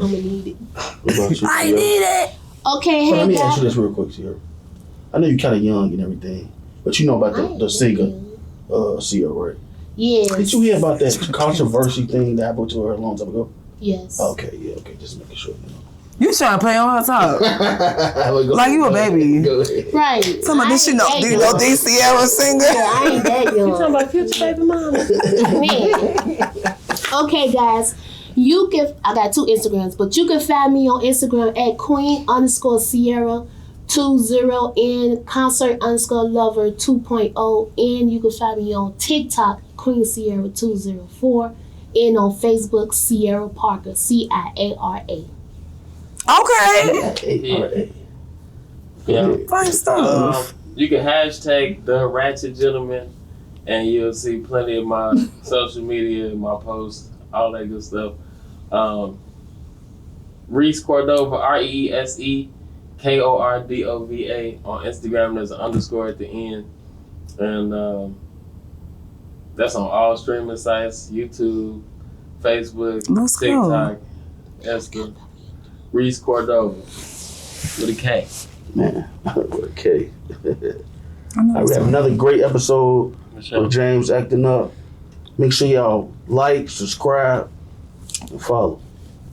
I'm gonna need it. What about you, I Sierra? need it. Okay, Let hey me ask you guys. this real quick, Sierra. I know you're kind of young and everything, but you know about the singer, Sierra, right? Yes. Did you hear about that controversy thing that happened to her a long time ago? Yes. Okay, yeah, okay, just making sure. You trying to play on her top. Like you a baby. Go ahead. Right. Talking about this, do you know this Sierra singer? I ain't that young. You talking about future baby mama? Okay, guys. I got 2 Instagrams, but you can find me on Instagram at Queen_Sierra20 and Concert_Lover 2.0. And you can find me on TikTok, Queen Sierra 204, and on Facebook, Sierra Parker, CIARA. Okay. Yeah. Fine stuff. You can hashtag the Ratchet Gentleman, and you'll see plenty of my social media, my posts, all that good stuff. Reese Cordova, ReeseKordova on Instagram. There's an underscore at the end, and that's on all streaming sites: YouTube, Facebook, Let's go. TikTok. Esther. Reese Cordova with a K. Man, okay. All right, we have another great episode of James Acting Up. Make sure y'all like, subscribe, and follow.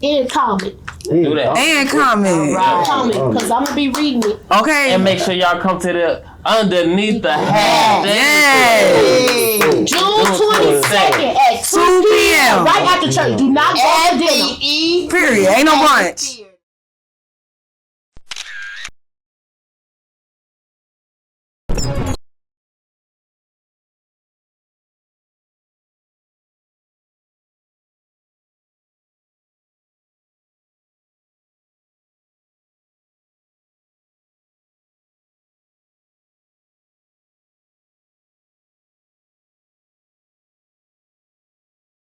And comment. Do that. And comment. Comment, because I'm going to be reading it. Okay. And make sure y'all come to the underneath the hat. Yay. June 22nd at 2 p.m. Right after church. Do not go to dinner. FPE. Period. Ain't no brunch.